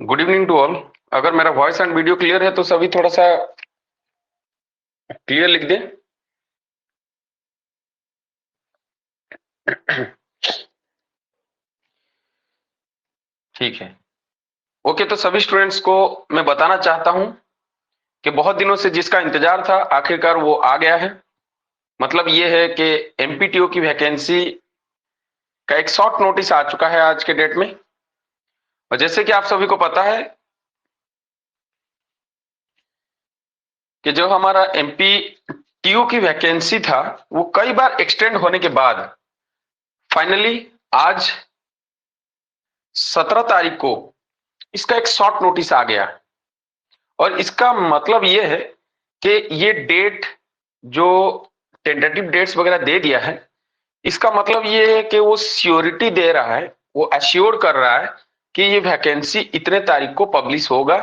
Good evening to all. अगर मेरा voice and video clear है तो सभी थोड़ा सा क्लियर लिख दें। ठीक है। ओके, तो सभी स्टूडेंट्स को मैं बताना चाहता हूं कि बहुत दिनों से जिसका इंतजार था आखिरकार वो आ गया है। मतलब ये है कि एमपीटीओ की वैकेंसी का एक शॉर्ट नोटिस आ चुका है आज के डेट में। और जैसे कि आप सभी को पता है कि जो हमारा एमपीटीओ की वैकेंसी था वो कई बार एक्सटेंड होने के बाद फाइनली आज 17 तारीख को इसका एक शॉर्ट नोटिस आ गया। और इसका मतलब ये है कि ये डेट जो टेंटेटिव डेट्स वगैरह दे दिया है, इसका मतलब ये है कि वो श्योरिटी दे रहा है, वो अश्योर कर रहा है कि ये वैकेंसी इतने तारीख को पब्लिश होगा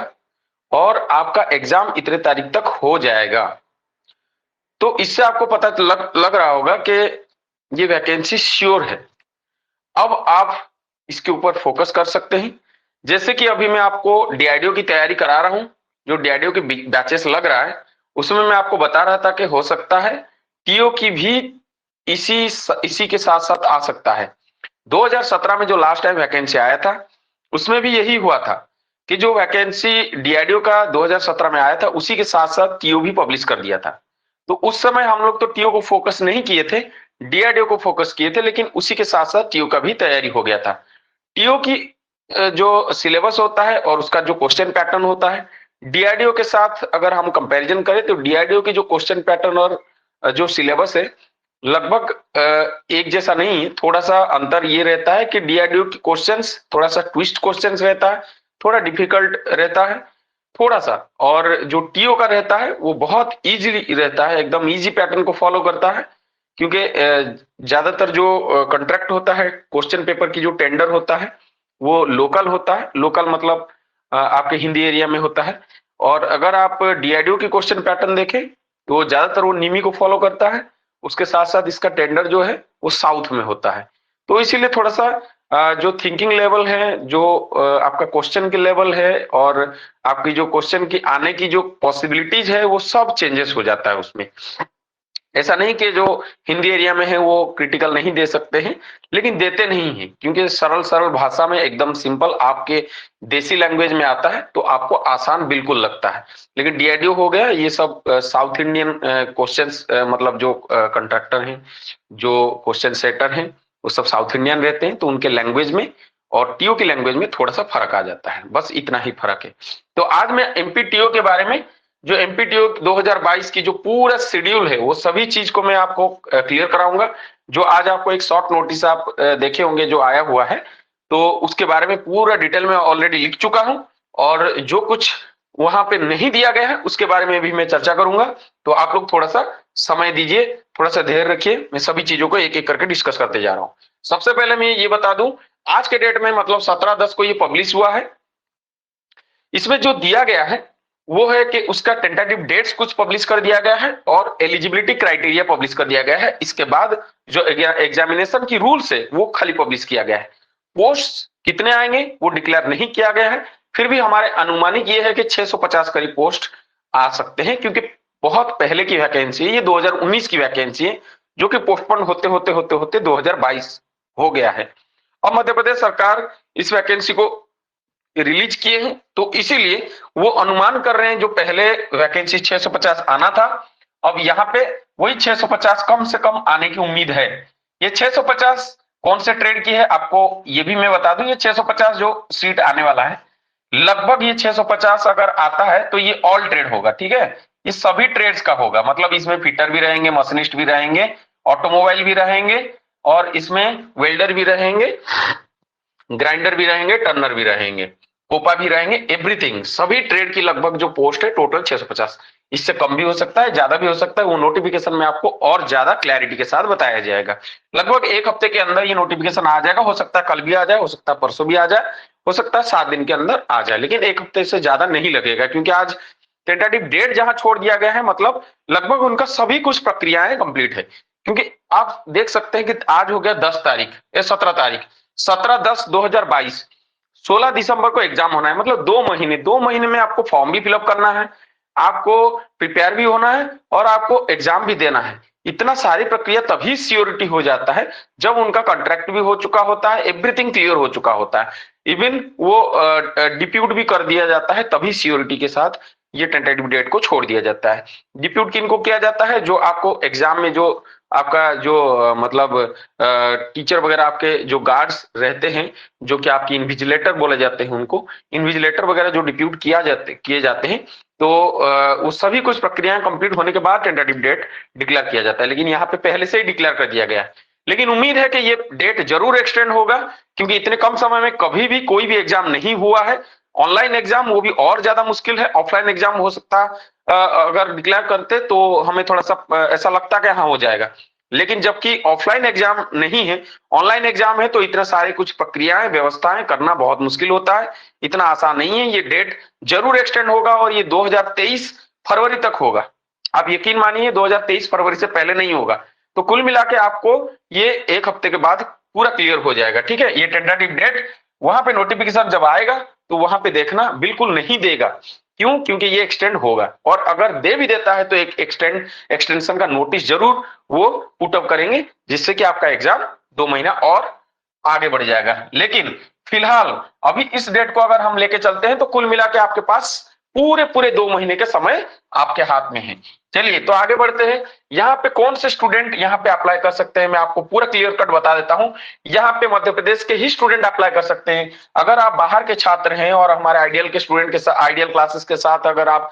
और आपका एग्जाम इतने तारीख तक हो जाएगा। तो इससे आपको पता लग रहा होगा कि ये वैकेंसी श्योर है। अब आप इसके ऊपर फोकस कर सकते हैं। जैसे कि अभी मैं आपको डीआईडीओ की तैयारी करा रहा हूं, जो डीआईडीओ के बैचेस लग रहा है उसमें मैं आपको बता रहा था कि हो सकता है टीओ की भी इसी के साथ साथ आ सकता है। 2017 में जो लास्ट टाइम वैकेंसी आया था उसमें भी यही हुआ था कि जो वैकेंसी डीआईडीओ का 2017 में आया था उसी के साथ साथ टीओ भी पब्लिश कर दिया था। तो उस समय हम लोग तो टीओ को फोकस नहीं किए थे, डीआरडीओ को फोकस किए थे, लेकिन उसी के साथ साथ टीओ का भी तैयारी हो गया था। टीओ की जो सिलेबस होता है और उसका जो क्वेश्चन पैटर्न होता है डीआरडीओ के साथ अगर हम कंपैरिजन करें तो डीआरडीओ की जो क्वेश्चन पैटर्न और जो सिलेबस है लगभग एक जैसा नहीं है। थोड़ा सा अंतर ये रहता है कि डीआरडीओ के क्वेश्चंस थोड़ा सा ट्विस्ट क्वेश्चंस रहता है, थोड़ा डिफिकल्ट रहता है थोड़ा सा। और जो टीओ का रहता है वो बहुत इजीली रहता है, एकदम इजी पैटर्न को फॉलो करता है। क्योंकि ज्यादातर जो कॉन्ट्रैक्ट होता है, क्वेश्चन पेपर की जो टेंडर होता है वो लोकल होता है। लोकल मतलब आपके हिंदी एरिया में होता है। और अगर आप डीआईडीओ की क्वेश्चन पैटर्न देखें तो ज्यादातर वो निमी को फॉलो करता है। उसके साथ साथ इसका टेंडर जो है वो साउथ में होता है। तो इसीलिए थोड़ा सा जो थिंकिंग लेवल है, जो आपका क्वेश्चन के लेवल है और आपकी जो क्वेश्चन की आने की जो पॉसिबिलिटीज है वो सब चेंजेस हो जाता है उसमें। ऐसा नहीं कि जो हिंदी एरिया में है वो क्रिटिकल नहीं दे सकते हैं, लेकिन देते नहीं है क्योंकि सरल सरल भाषा में एकदम सिंपल आपके देसी लैंग्वेज में आता है तो आपको आसान बिल्कुल लगता है। लेकिन डीआरडीओ हो गया ये सब साउथ इंडियन क्वेश्चंस, मतलब जो कंट्रैक्टर हैं, जो क्वेश्चन सेटर हैं वो सब साउथ इंडियन रहते हैं, तो उनके लैंग्वेज में और टीओ की लैंग्वेज में थोड़ा सा फर्क आ जाता है, बस इतना ही फर्क है। तो आज मैं एमपीटीओ के बारे में, जो एमपीटीओ 2022 की जो पूरा शेड्यूल है वो सभी चीज को मैं आपको क्लियर कराऊंगा। जो आज आपको एक शॉर्ट नोटिस आप देखे होंगे जो आया हुआ है, तो उसके बारे में पूरा डिटेल में ऑलरेडी लिख चुका हूं। और जो कुछ वहां पे नहीं दिया गया है उसके बारे में भी मैं चर्चा करूंगा। तो आप लोग थोड़ा सा समय दीजिए, थोड़ा सा धैर्य रखिए, मैं सभी चीजों को एक एक करके डिस्कस करते जा रहा हूं। सबसे पहले मैं ये बता दूं, आज के डेट में मतलब 17/10 को ये पब्लिश हुआ है। इसमें जो दिया गया है वो है कि उसका टेंटेटिव डेट्स कुछ पब्लिश कर दिया गया है और एलिजिबिलिटी क्राइटेरिया पब्लिश कर दिया गया है। इसके बाद जो एग्जामिनेशन की रूल्स है वो खाली पब्लिश किया गया है। पोस्ट कितने आएंगे वो डिक्लेयर नहीं किया गया है, फिर भी हमारे अनुमानित ये है कि 650 करीब पोस्ट आ सकते हैं, क्योंकि बहुत पहले की वैकेंसी है, ये 2019 की वैकेंसी है जो कि पोस्टपोन होते होते होते होते 2022 हो गया है। अब मध्य प्रदेश सरकार इस वैकेंसी को रिलीज किए हैं, तो इसीलिए वो अनुमान कर रहे हैं जो पहले वैकेंसी 650 आना था, अब यहाँ पे वही 650 कम से कम आने की उम्मीद है। ये 650 कौन से ट्रेड की है आपको ये भी मैं बता दूं, ये 650 जो सीट आने वाला है लगभग ये 650 अगर आता है तो ये ऑल ट्रेड होगा, ठीक है। ये सभी ट्रेड्स का होगा, मतलब इसमें फिटर भी रहेंगे, मशीनिस्ट भी रहेंगे, ऑटोमोबाइल भी रहेंगे और इसमें वेल्डर भी रहेंगे, ग्राइंडर भी रहेंगे, टर्नर भी रहेंगे, कोपा भी रहेंगे, एवरीथिंग सभी ट्रेड की लगभग जो पोस्ट है टोटल 650। इससे कम भी हो सकता है, ज्यादा भी हो सकता है, वो नोटिफिकेशन में आपको और ज्यादा क्लैरिटी के साथ बताया जाएगा। लगभग एक हफ्ते के अंदर ये नोटिफिकेशन आ जाएगा, हो सकता है कल भी आ जाए, हो सकता है परसों भी आ जाए, हो सकता है 7 दिन के अंदर आ जाए, लेकिन एक हफ्ते से ज्यादा नहीं लगेगा। क्योंकि आज टेंटेटिव डेट जहां छोड़ दिया गया है मतलब लगभग उनका सभी कुछ प्रक्रियाएं कंप्लीट है। क्योंकि आप देख सकते हैं कि आज हो गया 10 तारीख या 17 तारीख, 17/10/2022, 16 दिसंबर को एग्जाम होना है, मतलब 2 महीने में आपको फॉर्म भी फिलअप करना है, आपको प्रिपेयर भी होना है और आपको एग्जाम भी देना है। इतना सारी प्रक्रिया तभी सियोरिटी हो जाता है जब उनका कॉन्ट्रैक्ट भी हो चुका होता है, एवरीथिंग क्लियर हो चुका होता है, इवन वो डिप्यूट भी कर दिया जाता है, तभी सियोरिटी के साथ ये टेंटेटिव डेट को छोड़ दिया जाता है। डिप्यूट किनको किया जाता है? जो आपको एग्जाम में जो आपका जो मतलब टीचर वगैरह आपके जो गार्ड्स रहते हैं, जो कि आपकी इन्विजिलेटर बोले जाते हैं, उनको इन्विजिलेटर वगैरह जो डिप्यूट किए जाते हैं, तो वो सभी कुछ प्रक्रियाएं कंप्लीट होने के बाद टेंटेटिव डेट डिक्लेयर किया जाता है। लेकिन यहाँ पे पहले से ही डिक्लेयर कर दिया गया है। लेकिन उम्मीद है कि ये डेट जरूर एक्सटेंड होगा, क्योंकि इतने कम समय में कभी भी कोई भी एग्जाम नहीं हुआ है। ऑनलाइन एग्जाम वो भी और ज्यादा मुश्किल है, ऑफलाइन एग्जाम हो सकता अगर डिक्लेयर करते तो हमें थोड़ा सा ऐसा लगता कि हाँ हो जाएगा, लेकिन जबकि ऑफलाइन एग्जाम नहीं है, ऑनलाइन एग्जाम है, तो इतने सारे कुछ प्रक्रियाएं व्यवस्थाएं करना बहुत मुश्किल होता है, इतना आसान नहीं है। ये डेट जरूर एक्सटेंड होगा और ये 2023 फरवरी तक होगा। आप यकीन मानिए 2023 फरवरी से पहले नहीं होगा। तो कुल मिला के आपको ये 1 हफ्ते के बाद पूरा क्लियर हो जाएगा। ठीक है, ये टेंटेटिव डेट वहां पे नोटिफिकेशन जब आएगा तो वहां पे देखना, बिल्कुल नहीं देगा। क्यों? क्योंकि ये एक्सटेंड होगा, और अगर दे भी देता है तो एक एक्सटेंशन का नोटिस जरूर वो पुटअप करेंगे, जिससे कि आपका एग्जाम 2 महीना और आगे बढ़ जाएगा। लेकिन फिलहाल अभी इस डेट को अगर हम लेके चलते हैं तो कुल मिला के आपके पास पूरे पूरे 2 महीने के समय आपके हाथ में है। चलिए तो आगे बढ़ते हैं। यहाँ पे कौन से स्टूडेंट यहाँ पे अप्लाई कर सकते हैं, मैं आपको पूरा क्लियर कट बता देता हूँ। यहाँ पे मध्य प्रदेश के ही स्टूडेंट अप्लाई कर सकते हैं। अगर आप बाहर के छात्र हैं और हमारे आइडियल के स्टूडेंट के साथ, आइडियल क्लासेस के साथ अगर आप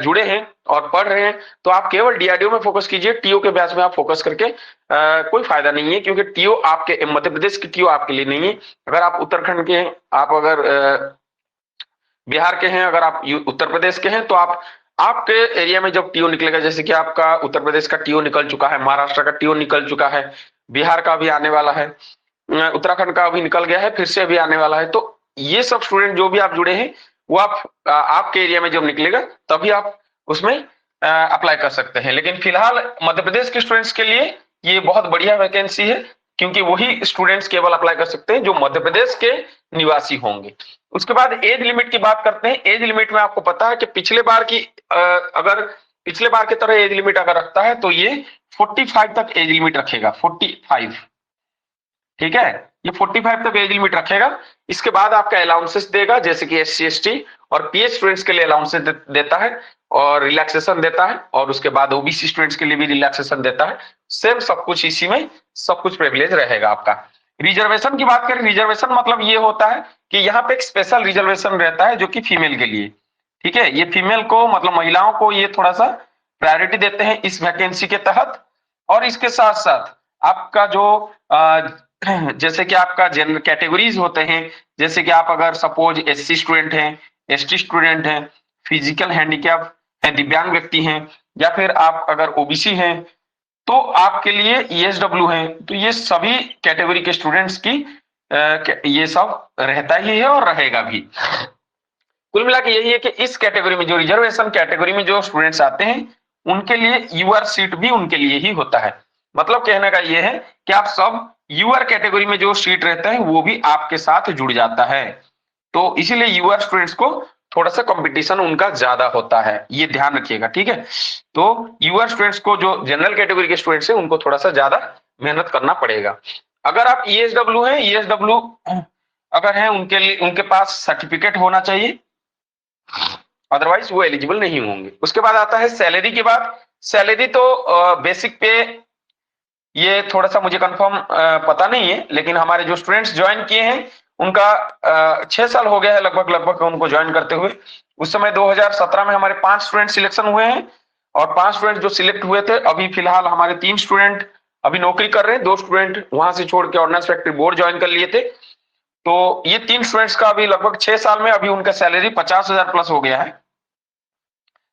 जुड़े हैं और पढ़ रहे हैं, तो आप केवल डीआरडीओ में फोकस कीजिए। टीओ के बैच में आप फोकस करके कोई फायदा नहीं है, क्योंकि टीओ आपके मध्य प्रदेश की टीओ आपके लिए नहीं है। अगर आप उत्तराखंड के हैं, आप अगर बिहार के हैं, अगर आप उत्तर प्रदेश के हैं, तो आप आपके एरिया में जब टीओ निकलेगा, जैसे कि आपका उत्तर प्रदेश का टीओ निकल चुका है, महाराष्ट्र का टीओ निकल चुका है, बिहार का भी आने वाला है, उत्तराखंड का अभी निकल गया है, फिर से अभी आने वाला है। तो ये सब स्टूडेंट जो भी आप जुड़े हैं, वो आप आपके एरिया में जब निकलेगा तभी आप उसमें अप्लाई कर सकते हैं। लेकिन फिलहाल मध्य प्रदेश के स्टूडेंट्स के लिए ये बहुत बढ़िया वैकेंसी है, क्योंकि वही स्टूडेंट्स केवल अप्लाई कर सकते हैं जो मध्य प्रदेश के निवासी होंगे। उसके बाद एज लिमिट की बात करते हैं। एज लिमिट में आपको पता है कि पिछले बार की अगर पिछले बार की तरह एज लिमिट अगर रखता है तो ये 45 तक एज लिमिट रखेगा, 45। ठीक है, ये 45 तक एज लिमिट रखेगा। इसके बाद आपका अलाउंसेस देगा, जैसे कि SC ST और PH स्टूडेंट्स के लिए अलाउंसेस देता है और रिलैक्सेशन देता है, और उसके बाद OBC स्टूडेंट्स के लिए भी रिलैक्सेशन देता है। सेम सब कुछ इसी में सब कुछ प्रिविलेज रहेगा आपका। रिजर्वेशन की बात करें, रिजर्वेशन मतलब ये होता है कि यहाँ पे एक स्पेशल रिजर्वेशन रहता है जो कि फीमेल के लिए। ठीक है, ये फीमेल को मतलब महिलाओं को ये थोड़ा सा प्रायोरिटी देते हैं इस वैकेंसी के तहत। और इसके साथ साथ आपका जो जैसे कि आपका जनरल कैटेगरीज होते हैं, जैसे कि आप अगर सपोज SC स्टूडेंट हैं, ST स्टूडेंट हैं, फिजिकल हैंडीकैप है, दिव्यांग व्यक्ति हैं, या फिर आप अगर OBC हैं, तो आपके लिए ESW है। तो ये सभी कैटेगरी के स्टूडेंट्स की ये सब रहता ही है और रहेगा भी। कुल मिला के यही है कि इस कैटेगरी में जो रिजर्वेशन कैटेगरी में जो स्टूडेंट्स आते हैं, उनके लिए UR सीट भी उनके लिए ही होता है। मतलब कहने का ये है कि आप सब UR कैटेगरी में जो सीट रहते हैं वो भी आपके साथ जुड़ जाता है। तो इसीलिए UR स्टूडेंट्स को थोड़ा सा कंपटीशन उनका ज्यादा होता है, ये ध्यान रखिएगा। ठीक है, तो UR स्टूडेंट्स को, जो जनरल कैटेगरी के स्टूडेंट्स हैं, उनको थोड़ा सा ज्यादा मेहनत करना पड़ेगा। अगर आप ESW हैं, ESW अगर है, उनके लिए उनके पास सर्टिफिकेट होना चाहिए, अदरवाइज वो एलिजिबल नहीं होंगे। उसके बाद आता है सैलरी की बात। सैलरी तो बेसिक पे ये थोड़ा सा मुझे कंफर्म पता नहीं है, लेकिन हमारे जो स्टूडेंट्स ज्वाइन किए हैं उनका 6 साल हो गया है लगभग उनको ज्वाइन करते हुए। उस समय 2017 में हमारे 5 स्टूडेंट सिलेक्शन हुए हैं, और 5 स्टूडेंट जो सिलेक्ट हुए थे, अभी फिलहाल हमारे 3 स्टूडेंट अभी नौकरी कर रहे हैं, 2 स्टूडेंट वहां से छोड़ के ऑर्डिनेंस फैक्ट्री बोर्ड ज्वाइन कर लिए थे। तो ये 3 स्टूडेंट्स का अभी लगभग 6 साल में अभी उनका सैलरी 50,000 प्लस हो गया है।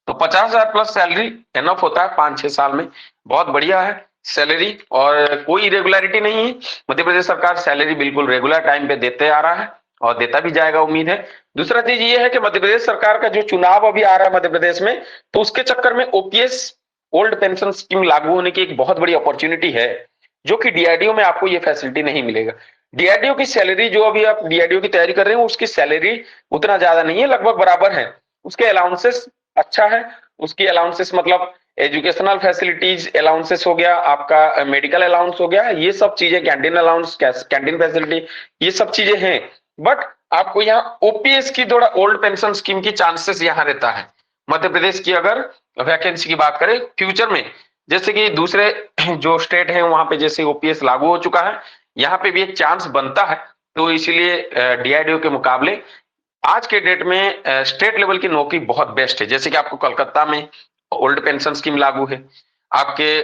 तो 50,000 प्लस सैलरी एनफ होता है 5-6 साल में, बहुत बढ़िया है सैलरी, और कोई इरेगुलरिटी नहीं है। मध्य प्रदेश सरकार सैलरी बिल्कुल रेगुलर टाइम पे देते आ रहा है और देता भी जाएगा, उम्मीद है। दूसरा चीज ये है कि मध्य प्रदेश सरकार का जो चुनाव अभी आ रहा है मध्य प्रदेश में, तो उसके चक्कर में OPS ओल्ड पेंशन स्कीम लागू होने की एक बहुत बड़ी अपॉर्चुनिटी है, जो कि DRDO में आपको ये फैसिलिटी नहीं मिलेगा। डीआरडीओ की सैलरी, जो अभी आप डीआरडीओ की तैयारी कर रहे हैं, उसकी सैलरी उतना ज्यादा नहीं है, लगभग बराबर है। उसके अलाउंसेस अच्छा है, उसकी अलाउंसेस मतलब एजुकेशनल फैसिलिटीज अलाउंसेस हो गया, आपका मेडिकल अलाउंस हो गया, ये सब चीजें, कैंटीन अलाउंस, कैंटीन फैसिलिटी, ये सब चीजें हैं। बट आपको यहाँ ओपीएस की थोड़ा ओल्ड पेंशन स्कीम की चांसेस यहाँ रहता है। मध्य प्रदेश की अगर वैकेंसी की बात करें फ्यूचर में, जैसे कि दूसरे जो स्टेट हैं वहां पे जैसे ओपीएस लागू हो चुका है, यहाँ पे भी एक चांस बनता है। तो इसीलिए डीआरडीओ के मुकाबले आज के डेट में स्टेट लेवल की नौकरी बहुत बेस्ट है। जैसे कि आपको कोलकाता में ओल्ड पेंशन स्कीम लागू है, आपके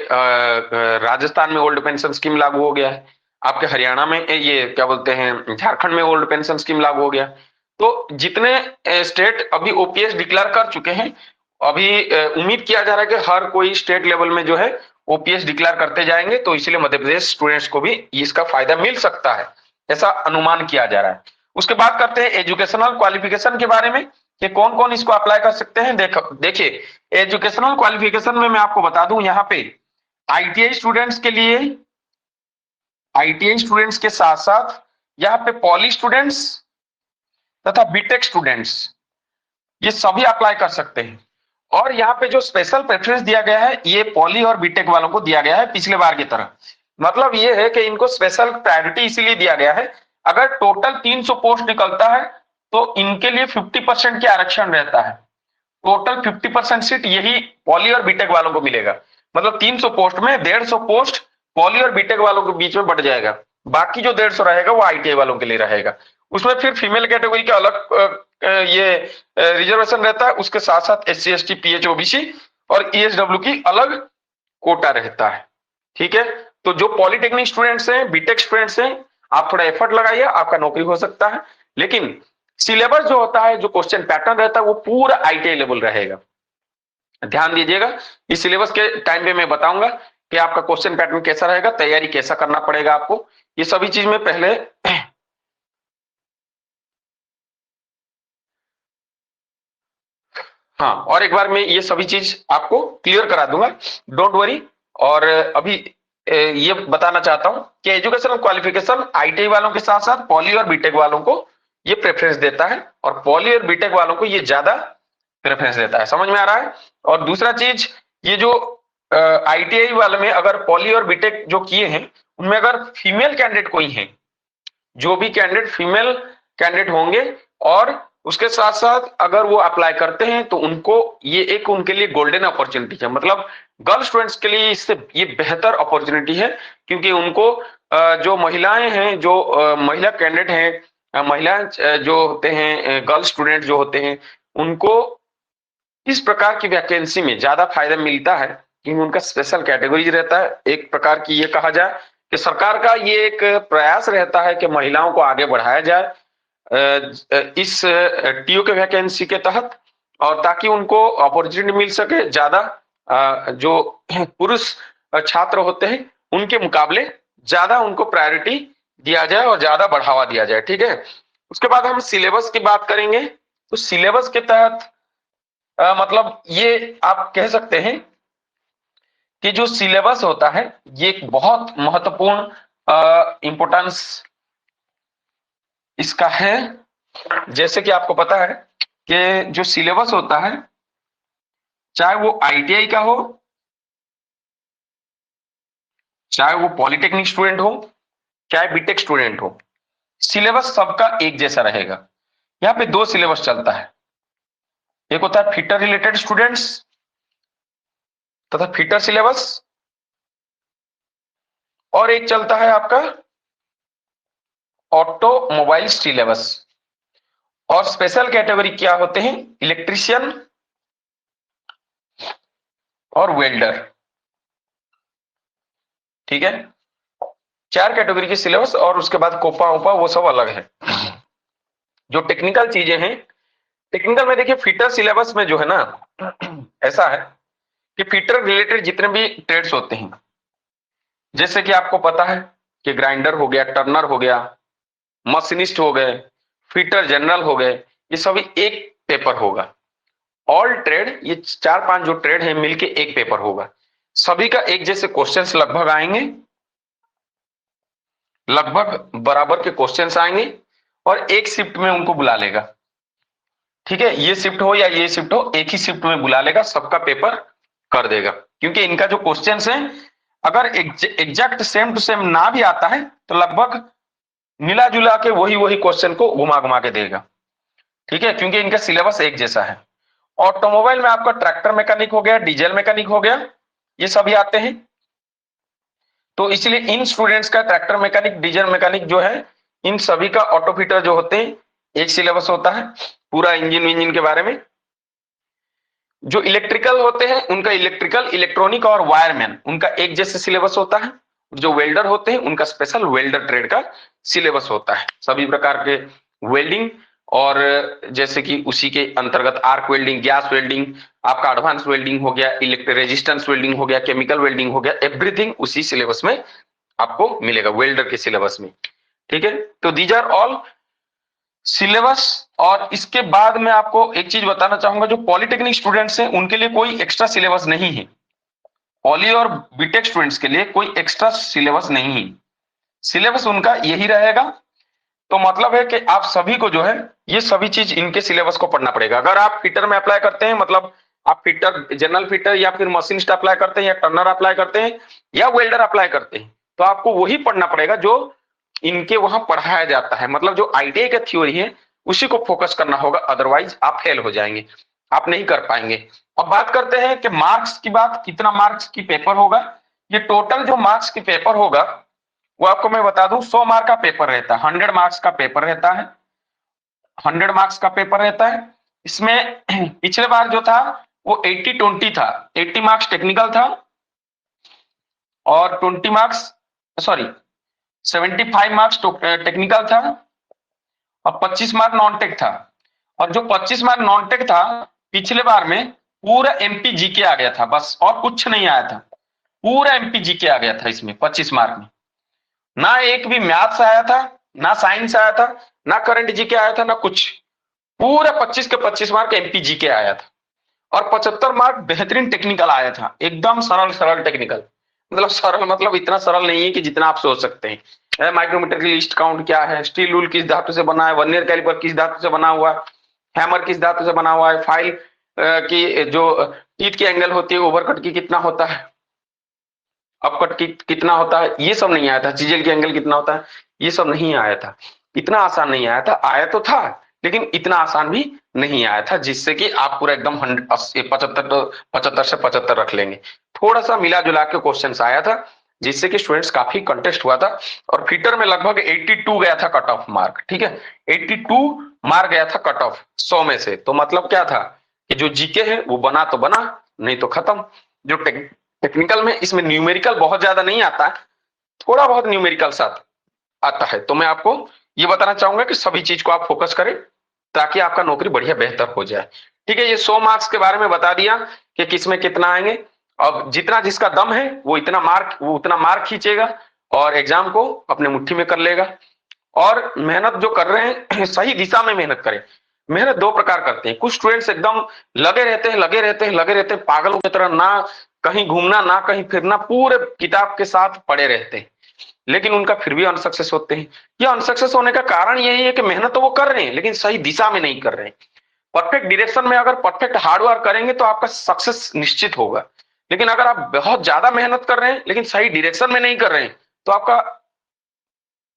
राजस्थान में ओल्ड पेंशन स्कीम लागू हो गया है, आपके हरियाणा में ये क्या बोलते हैं, झारखंड में ओल्ड पेंशन स्कीम लागू हो गया। तो जितने स्टेट अभी ओपीएस डिक्लेयर कर चुके हैं, अभी उम्मीद किया जा रहा है कि हर कोई स्टेट लेवल में जो है ओपीएस डिक्लेयर करते जाएंगे, तो इसीलिए मध्य प्रदेश स्टूडेंट्स को भी इसका फायदा मिल सकता है, ऐसा अनुमान किया जा रहा है। उसके बाद करते हैं एजुकेशनल क्वालिफिकेशन के बारे में कि कौन कौन इसको अप्लाई कर सकते हैं। देखिए एजुकेशनल क्वालिफिकेशन में मैं आपको बता दूं, यहाँ पे आईटीआई स्टूडेंट्स के लिए, आईटीआई स्टूडेंट्स के साथ साथ यहाँ पे पॉली स्टूडेंट्स तथा बीटेक स्टूडेंट्स, ये सभी अप्लाई कर सकते हैं। और यहाँ पे जो स्पेशल प्रेफरेंस दिया गया है, ये पॉली और बीटेक वालों को दिया गया है पिछले बार की तरह। मतलब ये है कि इनको स्पेशल प्रायोरिटी इसीलिए दिया गया है, अगर टोटल 300 पोस्ट निकलता है तो इनके लिए 50% के आरक्षण रहता है। टोटल 50% सीट यही पॉली और बीटेक वालों को मिलेगा। मतलब 300 पोस्ट में 150 पोस्ट पॉली और बीटेक वालों के बीच में बट जाएगा, बाकी जो 150 रहेगा वो आईटीआई वालों के लिए रहेगा। उसमें फिर फीमेल कैटेगरी का अलग ये रिजर्वेशन रहता है, उसके साथ साथ एससी एसटी पीएच ओबीसी और ईएसडब्ल्यू की अलग कोटा रहता है। ठीक है, तो जो पॉलिटेक्निक स्टूडेंट्स हैं, बीटेक स्टूडेंट्स हैं, आप थोड़ा एफर्ट लगाइए, आपका नौकरी हो सकता है। लेकिन सिलेबस जो होता है, जो क्वेश्चन पैटर्न रहता है, वो पूरा आईटीआई लेवल रहेगा। ध्यान दीजिएगा, इस सिलेबस के टाइम पे मैं बताऊंगा कि आपका क्वेश्चन पैटर्न कैसा रहेगा, तैयारी कैसा करना पड़ेगा आपको, ये सभी चीज में पहले हाँ, और एक बार मैं ये सभी चीज आपको क्लियर करा दूंगा, डोंट वरी। और अभी ये बताना चाहता हूं कि एजुकेशनल क्वालिफिकेशन आईटीआई वालों के साथ साथ पॉली और बीटेक वालों को ये प्रेफरेंस देता है, और पॉली और बीटेक वालों को ये ज्यादा प्रेफरेंस देता है। समझ में आ रहा है? और दूसरा चीज, ये जो आईटीआई वाले में अगर पॉली और बीटेक जो किए हैं, उनमें अगर फीमेल कैंडिडेट कोई है, जो भी कैंडिडेट फीमेल कैंडिडेट होंगे और उसके साथ साथ अगर वो अप्लाई करते हैं, तो उनको ये एक उनके लिए गोल्डन अपॉर्चुनिटी है। मतलब गर्ल स्टूडेंट्स के लिए इससे ये बेहतर अपॉर्चुनिटी है, क्योंकि उनको जो महिलाएं हैं, जो महिला कैंडिडेट हैं, महिलाएं जो होते हैं, गर्ल स्टूडेंट जो होते हैं, उनको इस प्रकार की वैकेंसी में ज्यादा फायदा मिलता है, क्योंकि उनका स्पेशल कैटेगरी रहता है। एक प्रकार की ये कहा जाए कि सरकार का ये एक प्रयास रहता है कि महिलाओं को आगे बढ़ाया जाए इस टीओ के वैकेंसी के तहत, और ताकि उनको अपॉर्चुनिटी मिल सके ज्यादा, जो पुरुष छात्र होते हैं उनके मुकाबले ज्यादा उनको प्रायोरिटी दिया जाए और ज्यादा बढ़ावा दिया जाए। ठीक है, उसके बाद हम सिलेबस की बात करेंगे। तो सिलेबस के तहत मतलब ये आप कह सकते हैं कि जो सिलेबस होता है ये एक बहुत महत्वपूर्ण इंपोर्टेंस इसका है। जैसे कि आपको पता है कि जो सिलेबस होता है, चाहे वो आईटीआई का हो, चाहे वो पॉलिटेक्निक स्टूडेंट हो, चाहे बीटेक स्टूडेंट हो, सिलेबस सबका एक जैसा रहेगा। यहाँ पे दो सिलेबस चलता है, एक होता है फिटर रिलेटेड स्टूडेंट्स तथा फिटर सिलेबस, और एक चलता है आपका ऑटोमोबाइल सिलेबस। और स्पेशल कैटेगरी क्या होते हैं, इलेक्ट्रीशियन और वेल्डर। ठीक है, चार कैटेगरी की सिलेबस, और उसके बाद कोपा ओपा वो सब अलग है। जो टेक्निकल चीजें हैं, टेक्निकल में देखिए फिटर सिलेबस में जो है ना, ऐसा है कि फिटर रिलेटेड जितने भी ट्रेड्स होते हैं, जैसे कि आपको पता है कि ग्राइंडर हो गया, टर्नर हो गया, मशीनिस्ट हो गए, फिटर जनरल हो गए, ये सभी एक पेपर होगा। ऑल ट्रेड, ये चार पांच जो ट्रेड है मिलके एक पेपर होगा। सभी का एक जैसे क्वेश्चंस लगभग आएंगे, लगभग बराबर के क्वेश्चंस आएंगे और एक शिफ्ट में उनको बुला लेगा। ठीक है, ये शिफ्ट हो या ये शिफ्ट हो, एक ही शिफ्ट में बुला लेगा, सबका पेपर कर देगा। क्योंकि इनका जो क्वेश्चंस है अगर एग्जैक्ट सेम टू सेम ना भी आता है तो लगभग मिला जुला के वही वही क्वेश्चन को घुमा घुमा के देगा। ठीक है, क्योंकि इनका सिलेबस एक जैसा है। ऑटोमोबाइल में आपका ट्रैक्टर मैकेनिक हो गया, डीजल मैकेनिक हो गया, ये सभी आते हैं। तो इसलिए इन स्टूडेंट्स का ट्रैक्टर मैकेनिक, डीजल मैकेनिक जो है, इन सभी का ऑटो फिटर जो होते हैं एक सिलेबस होता है पूरा इंजन के बारे में। जो इलेक्ट्रिकल होते हैं उनका इलेक्ट्रिकल, इलेक्ट्रॉनिक और वायरमैन उनका एक जैसे सिलेबस होता है। जो वेल्डर होते हैं उनका स्पेशल वेल्डर ट्रेड का सिलेबस होता है। सभी प्रकार के वेल्डिंग और जैसे कि उसी के अंतर्गत आर्क वेल्डिंग, गैस वेल्डिंग, आपका एडवांस वेल्डिंग हो गया, इलेक्ट्रिक रेजिस्टेंस वेल्डिंग हो गया, केमिकल वेल्डिंग हो गया, एवरीथिंग उसी सिलेबस में आपको मिलेगा, वेल्डर के सिलेबस में। ठीक है, तो दीज आर ऑल सिलेबस। और इसके बाद मैं आपको एक चीज बताना चाहूंगा, जो पॉलिटेक्निक स्टूडेंट्स हैं उनके लिए कोई एक्स्ट्रा सिलेबस नहीं है। पॉली और बीटेक स्टूडेंट्स के लिए कोई एक्स्ट्रा सिलेबस नहीं है, सिलेबस उनका यही रहेगा। तो मतलब है कि आप सभी को जो है ये सभी चीज इनके सिलेबस को पढ़ना पड़ेगा। अगर आप फिटर में अप्लाई करते हैं, मतलब आप फिटर, जनरल फिटर या फिर मशीनिस्ट अप्लाई करते हैं या टर्नर अप्लाई करते हैं या वेल्डर अप्लाई करते हैं, तो आपको वही पढ़ना पड़ेगा जो इनके वहां पढ़ाया जाता है। मतलब जो आईटीआई का थ्योरी है उसी को फोकस करना होगा, अदरवाइज आप फेल हो जाएंगे, आप नहीं कर पाएंगे। अब बात करते हैं कि मार्क्स की बात, कितना मार्क्स की पेपर होगा। ये टोटल जो मार्क्स की पेपर होगा वो आपको मैं बता दूं 100 मार्क का पेपर रहता है, 100 मार्क्स का पेपर रहता है, 100 मार्क्स का पेपर रहता है। इसमें पिछले बार जो था वो 80-20 था, 80 मार्क्स टेक्निकल था और 20 मार्क्स, सॉरी 75 मार्क्स टेक्निकल था और 25 मार्क नॉन टेक था। और जो 25 मार्क नॉन टेक था पिछले बार में पूरा एमपी जीके आ गया था, बस और कुछ नहीं आया था, पूरा एमपी जीके आ गया था इसमें 25 मार्क में। ना एक भी मैथ्स आया था, ना साइंस आया था, ना करंट जीके आया था, ना कुछ। पूरा 25 के 25 मार्क एमपी जीके आया था और 75 मार्क बेहतरीन टेक्निकल आया था, एकदम सरल सरल टेक्निकल। मतलब सरल मतलब इतना सरल नहीं है कि जितना आप सोच सकते हैं। माइक्रोमीटर की लिस्ट काउंट क्या है, स्टील रूल किस धातु से बना है, वर्नियर कैलिपर किस धातु से बना हुआ है, हैमर किस धातु से बना हुआ है, फाइल की जो टीथ की एंगल होती है ओवरकट की कितना होता है, अपकट की कितना होता है, ये सब नहीं आया था। चीजेल की एंगल कितना होता है, ये सब नहीं आया था। इतना आसान नहीं आया था, आया तो था लेकिन इतना आसान भी नहीं आया था जिससे कि आप पूरा एकदम 75 से 75 रख लेंगे। थोड़ा सा मिला जुला के क्वेश्चन आया था जिससे कि स्टूडेंट्स काफी कंटेस्ट हुआ था। और फिटर में लगभग 82 गया था कट ऑफ मार्क। ठीक है, 82 मार्क गया था कट ऑफ 100 में से। तो मतलब क्या था कि जो जीके है वो बना तो बना, नहीं तो खत्म। जो टेक्निकल में इसमें न्यूमेरिकल बहुत ज्यादा नहीं आता, थोड़ा बहुत न्यूमेरिकल साथ आता है। तो मैं आपको ये बताना चाहूंगा कि सभी चीज को आप फोकस करें ताकि आपका नौकरी बढ़िया बेहतर हो जाए। ठीक है, ये 100 मार्क्स के बारे में बता दिया कि किसमें कितना आएंगे। अब जितना जिसका दम है वो उतना मार्क खींचेगा और एग्जाम को अपने मुट्ठी में कर लेगा। और मेहनत जो कर रहे हैं सही दिशा में मेहनत करें। मेहनत दो प्रकार करते हैं, कुछ स्टूडेंट्स एकदम लगे रहते हैं पागलों की तरह, ना कहीं घूमना ना कहीं फिरना, पूरे किताब के साथ पड़े रहते हैं, लेकिन उनका फिर भी अनसक्सेस होते हैं। यह अनसक्सेस होने का कारण यही है कि मेहनत तो वो कर रहे हैं लेकिन सही दिशा में नहीं कर रहे हैं। परफेक्ट डायरेक्शन में अगर परफेक्ट हार्डवर्क करेंगे तो आपका सक्सेस निश्चित होगा। लेकिन अगर आप बहुत ज्यादा मेहनत कर रहे हैं लेकिन सही डायरेक्शन में नहीं कर रहे हैं तो आपका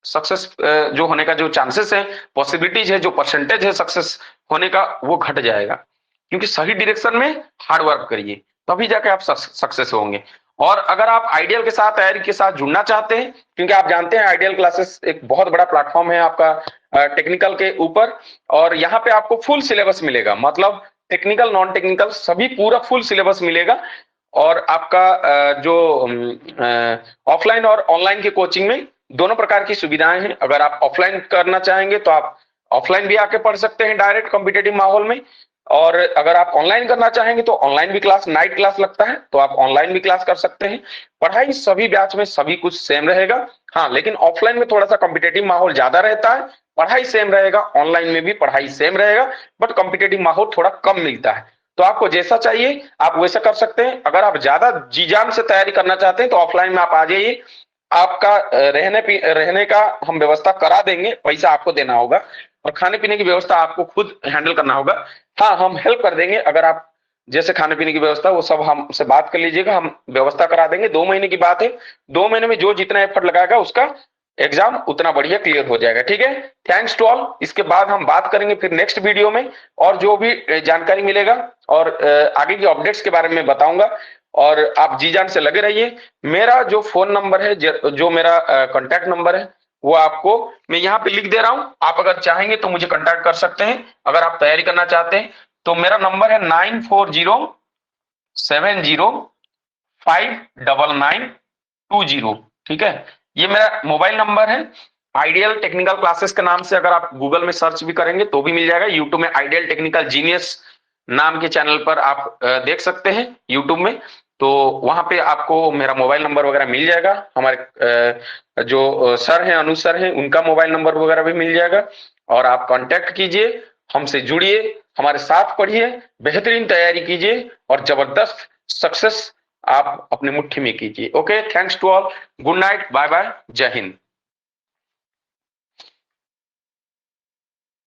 सक्सेस जो होने का जो चांसेस है, पॉसिबिलिटीज है, जो परसेंटेज है सक्सेस होने का, वो घट जाएगा। क्योंकि सही डायरेक्शन में हार्ड वर्क करिए तभी जाके आप सक्सेस होंगे। और अगर आप आइडियल के साथ, तैयारी के साथ जुड़ना चाहते हैं, क्योंकि आप जानते हैं आइडियल क्लासेस एक बहुत बड़ा प्लेटफॉर्म है आपका टेक्निकल के ऊपर, और यहाँ पे आपको फुल सिलेबस मिलेगा, मतलब टेक्निकल नॉन टेक्निकल सभी पूरा फुल सिलेबस मिलेगा। और आपका जो ऑफलाइन और ऑनलाइन की कोचिंग में दोनों प्रकार की सुविधाएं हैं। अगर आप ऑफलाइन करना चाहेंगे तो आप ऑफलाइन भी आके पढ़ सकते हैं डायरेक्ट कॉम्पिटेटिव माहौल में, और अगर आप ऑनलाइन करना चाहेंगे तो ऑनलाइन भी क्लास, नाइट क्लास लगता है तो आप ऑनलाइन भी क्लास कर सकते हैं। पढ़ाई सभी बैच में सभी कुछ सेम रहेगा, हाँ, लेकिन ऑफलाइन में थोड़ा सा कॉम्पिटेटिव माहौल ज्यादा रहता है। पढ़ाई सेम रहेगा, ऑनलाइन में भी पढ़ाई सेम रहेगा, बट कॉम्पिटेटिव माहौल थोड़ा कम मिलता है। तो आपको जैसा चाहिए आप वैसा कर सकते हैं। अगर आप ज्यादा जी जान से तैयारी करना चाहते हैं तो ऑफलाइन में आप आ जाइए, आपका रहने का हम व्यवस्था करा देंगे, पैसा आपको देना होगा, और खाने पीने की व्यवस्था आपको खुद हैंडल करना होगा। हाँ, हम हेल्प कर देंगे, अगर आप जैसे खाने पीने की व्यवस्था वो सब हमसे बात कर लीजिएगा, हम व्यवस्था करा देंगे। 2 महीने की बात है, 2 महीने में जो जितना एफर्ट लगाएगा उसका एग्जाम उतना बढ़िया क्लियर हो जाएगा। ठीक है, थैंक्स टू ऑल। इसके बाद हम बात करेंगे फिर नेक्स्ट वीडियो में, और जो भी जानकारी मिलेगा और आगे की अपडेट्स के बारे में बताऊंगा। और आप जी जान से लगे रहिए। मेरा जो फोन नंबर है, जो मेरा कॉन्टैक्ट नंबर है, वो आपको मैं यहाँ पे लिख दे रहा हूं। आप अगर चाहेंगे तो मुझे कॉन्टैक्ट कर सकते हैं, अगर आप तैयारी करना चाहते हैं तो। मेरा नंबर है 9407059920। ठीक है, ये मेरा मोबाइल नंबर है। आइडियल टेक्निकल क्लासेस के नाम से अगर आप गूगल में सर्च भी करेंगे तो भी मिल जाएगा। यूट्यूब में आइडियल टेक्निकल जीनियस नाम के चैनल पर आप देख सकते हैं यूट्यूब में, तो वहां पे आपको मेरा मोबाइल नंबर वगैरह मिल जाएगा। हमारे जो सर हैं, अनु सर हैं, उनका मोबाइल नंबर वगैरह भी मिल जाएगा। और आप कांटेक्ट कीजिए, हमसे जुड़िए, हमारे साथ पढ़िए, बेहतरीन तैयारी कीजिए और जबरदस्त सक्सेस आप अपने मुट्ठी में कीजिए। Okay, thanks to all, good night, bye bye, जय हिंद।